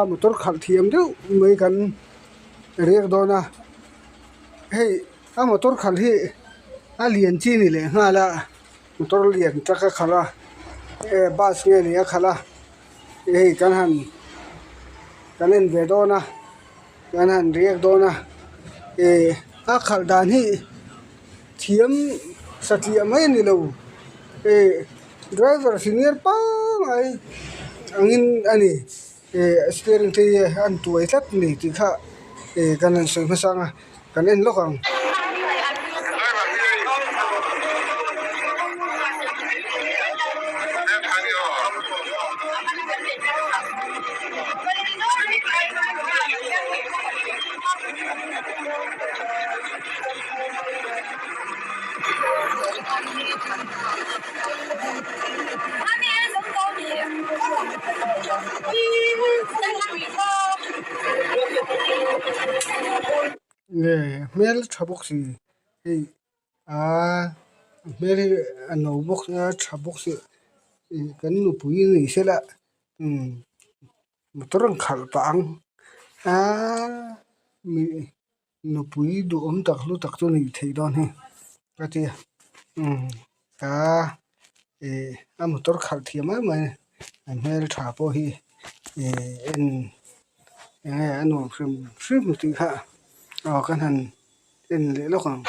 motor khal thiam deuh mai kan rek dona hei a motor khal hi a lian chi ni le ngala motor lian taka khala bus nge ni a khala hei kan han kanen ve dona kan han rek dona a khal dan hi thiam satlia mai ni lo driver senior pa ai angin ani steering te an tuai tlat ni ti kha kanan soi masanga kanen lokang mel thabok si hei mel ano box thabok si kan nu pui ni sela motorang khal paang mi nu pui du om tak lu tak tu ni thei don he kati a motor khal thiam mai mel tha po hi en ano sim ti kha kan han en le lokang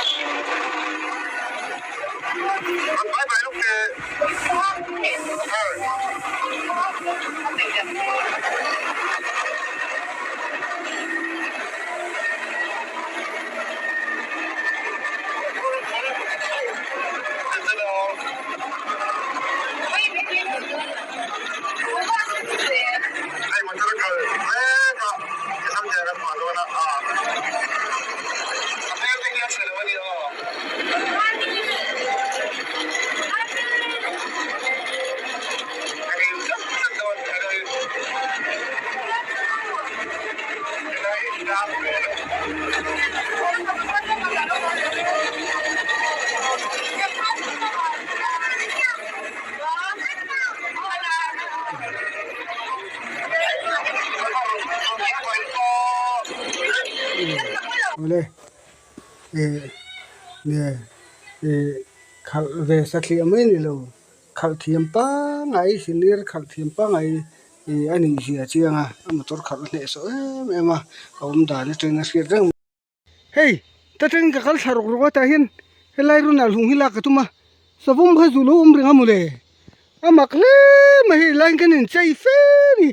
ole khal ve satli amai ni lo khal thiam pa ngai senior khal thiam pa ngai ani sia chianga motor khal ne so ema om da ne train sir rang hey ta train ka khal sarok ro ta hin helai ru na lung hila ka tuma sabum bha zulu ringa mule amakle mai lain kan in chai fe ni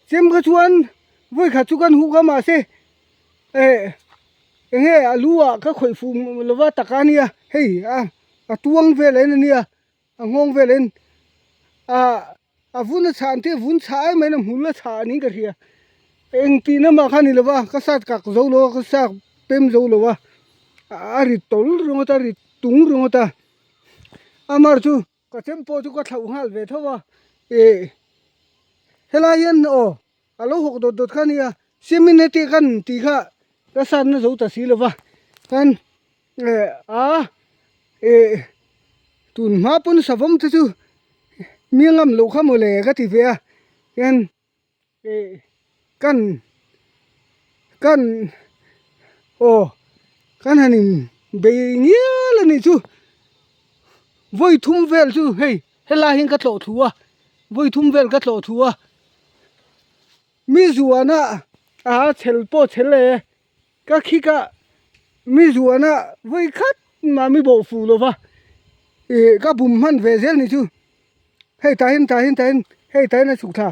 chem ka chuan voi kha chukan hu ka ma se nge alua ka khoi fu lova takania hei a tuang velen ania a ngong velen a vun chan te vun chai mai na hula cha ni ka ria eng ti na ma khani lova ka sat ka zo lo ka sa pem zo lo wa a ri tol ro ta ri tung ro ta amar chu ka tempo chu ka thau hal ve thawa helayan alo hok dot khania seminate kan ti kha ka san na zo ta si lova kan tun ma pun savam chu miangam lo kha mole ka ti ve kan kan hanin be ngial ni chu voi thum vel chu hei hela hin ka tlo thuwa voi thum vel ka tlo thuwa mi zuana chelpo chele ka khika mi zuana voi khat ma mi bo fu lo wa ka bum man ve zel ni chu hei ta hin hei ta na sukha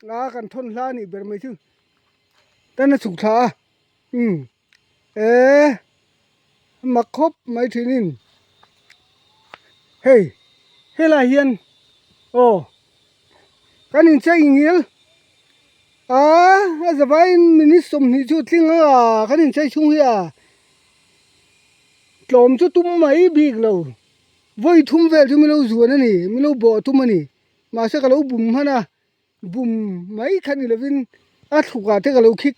la kan thon la ni ber mai chu ta na sukha makhop mai thinin hei hela hian kanin chai ngil zabai minis som ni chu tlinga kanin chai chung hi tlom chu tum mai big lo voi thum vel chu mi lo zuan ani mi lo bo tum ani ma se ka lo bum hana bum mai khani lovin a thuka te ka lo khik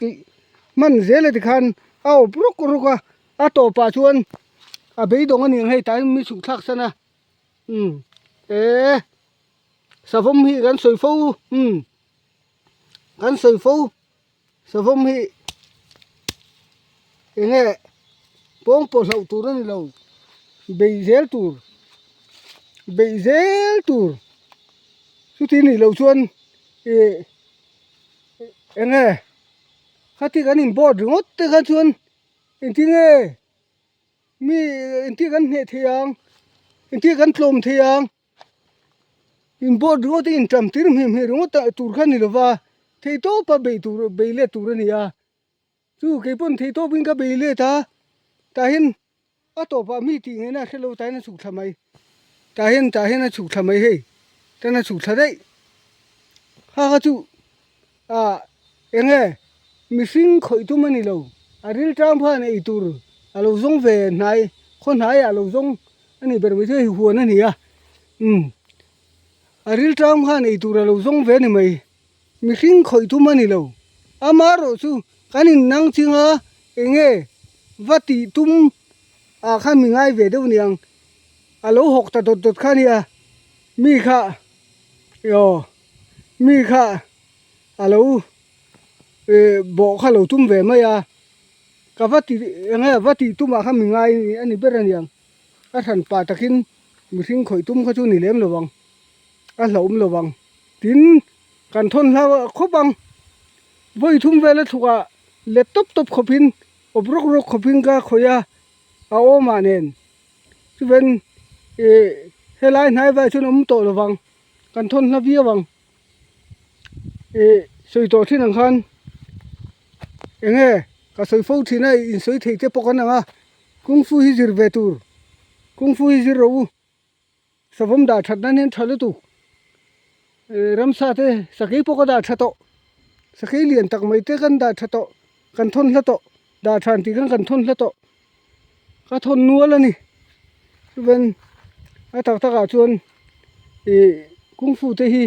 man zele ti khan au prok ruka a to pa chuan a bei dong ani hei tai mi su thak sana สะฟมฮีกันสวยฟูกันสวยฟูสะฟมฮีเงะป้องปอลาวตูรนี่ลาวเบยเซลตูสุดที่นี่ลาวชวนเงะขัดที่กันอินบอดงดแต่กันชวนอินที่เงะมีอินที่กันเฮเทียงอินที่กันลมเทียงอินบอดงดอินจำที่ริมเฮรงดตูรขันนี่ลาวเทโตปะเบยตูรเบยเลตูรนี่ยาสู้เก็บปนเทโตบินกับเบยเลตาตาเห็นต่อไปมีติงนะเทโลตายนะสุขทำไมตาเห็นนะสุขทำไมเฮ้แต่นะสุขทะได้ข้าก็จูเงะมีสิ่งข่อยตัวมันนี่เราริลตามผ่านไอ้ตัวเราส่งเวนไหนคนไหนเราส่งอันนี้เป็นไม่ใช่หัวนั่นนี่ริลตามผ่านไอ้ตัวเราส่งเวนนี่ไหมมีสิ่งข่อยตัวมันนี่เรามารู้สู้กันนี่นั่งจริงเงะวัดที่ตุ้มข้ามีง่ายเวเดียวนี่ยังเราหกตัดข้านี่มีข้ามีข้าเราบอกข้าเราตุ้มเวไหมกับวัดที่ตุ้มข้ามีง่ายอันนี้เป็นอะไรยังท่านป่าตะกินมีสิ่งข่อยตุ้มเขาจู่นี่เลี้ยมระวังเราระวังทิ้งกันทนแล้วคบบังไว้ทุ่มเวลาถูกเล็ดตบขบินอบรกขบินก็ขอยเอามาเน้นที่เป็นเฮลัยนายไว้ชุนอมโตระวังกันทนแล้ววิ่งวังสวยโตที่หนังคันเงะก็สวยฟูที่ไหนสวยที่เจ็บปกันนะกุงฟูฮิจิรเวตูกุงฟูฮิจิรรู้สวมดาชัดนั่นเห็นชัดตุรำซาเตสกีปกดาชัดโตสกีเลียนตักไม่เตกันดาชัดโตกันทนละโตดาชันติกันทนละโตก็ทนนัวแล้วนี่เป็นตักชวนกุ้งฟูเตฮี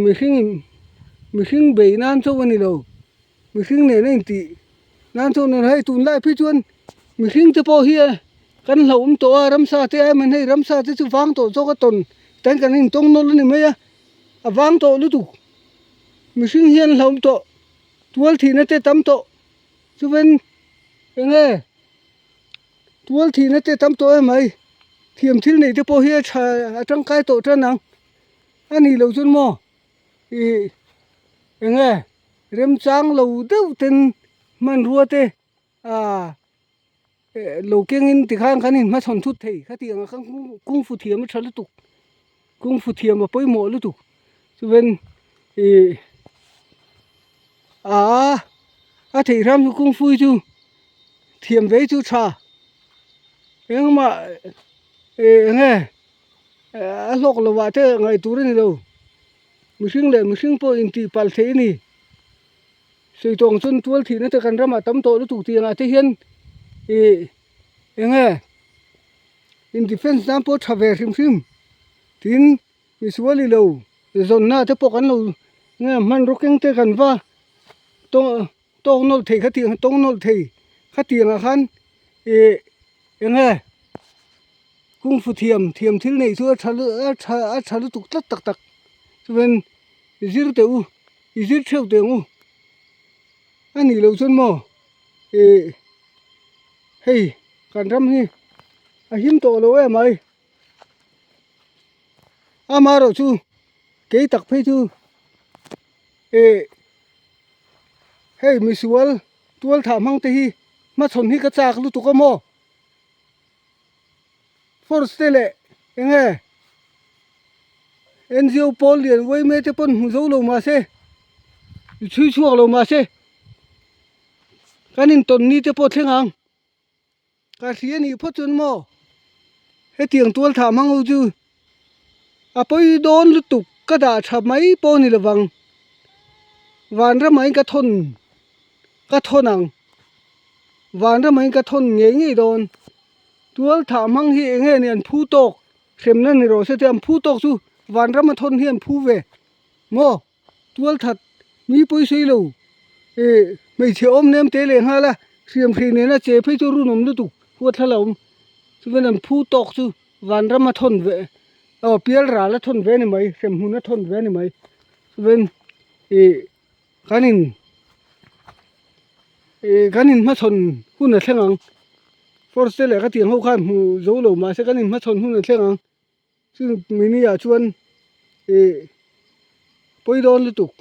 มีขิงเบยนานโซวันนี้เรามีขิงเนี่ยนี่ตีนานโซนั่นให้ตุนไล่พี่ชวนมีขิงจะพอเฮียกันเหล่าตัวรำซาเตมันให้รำซาเตจะฟังตัวโซก็ตนแต่กันนี่ตรงโน้นนี่ไหมฟังตัวรู้ตุมีขิงเฮียนเหล่าตัวทีนั่นเตตั้มตัวจะเป็นตัวทีนั่นเตตั้มตัวไหมเทียมที่นี่จะพอเฮียชาจังไกตัวจันนังอันนี้เราจนหม้อเริ่มจังเราเดือดเต็นมันรัวเตเราเก่งอินติข้างกันนี่มาชนทุดเทข้าที่ข้างกุ้งฟูเทียมมันชนลุตุกุ้งฟูเทียมมาป่วยหมอลุตุจะเป็นที่ทำกุ้งฟูจูเทียมไว้จูชามาโลกเราว่าเธอไงตัวนี้เรามีสิ่งเลยมีสิ่งพออินทีปัลเทนี่สิ่งตรงจนตัวที่นั่นจะกันรำมาตั้มโตแล้วถูกตีงาที่เห็นอินดิเฟนส์น้ำพอทาวเวอร์ซิมทิ้งมีส่วนเราจนหน้าจะปกันเรามันรุกเก่งเตกันว่าตรงโนลเทขัดตีตรงโนลเทขัดตีงาขันกุ้งฟูเทียมที่นี่ชัวชาลุตุกตักจะเป็นจิรเตอูจิรเชวเตอูอันนี้เราจนหม้อเฮ้ยการทำนี่หิมโตเราไหมมาเราชูเกยตักไปชูเฮ้ยมีส่วนตัวถามห้องตีมาชนที่กระจากลุตุกหม้อForstele NGO Polian way me te pon huzo lo ma se chu lo ma se kanin ton ni te po thengang ka thia ni pho chun mo he tiang tual tha mang u chu poi don lu tuk ka da tha mai po ni lawang wan ra mai ka thonang wan ra mai ka thon nge donตัวถามมั่งเฮียเนี่ยผู้ตกเข็มนั่นนี่เราเสียมผู้ตกสู้วันรำมาทนเฮียนผู้เวโม่ตัวถัดมีปุ้ยซีลูไม่เชื่อมเนมเตเลยฮะละเสียมขีเนี่ยนะเจ็บให้ตัวรุ่นนมดูตุหัวทะเลมซึ่งเป็นผู้ตกสู้วันรำมาทนเว เปียลราละทนเวนี่ไหมเข็มหุนทนเวนี่ไหมเวนkanin ma thon hun na thlengang force le ka tiang ho khan hu zo lo ma se kanin ma thon hun na thlengang chu mini ya chuan poidon lu tuk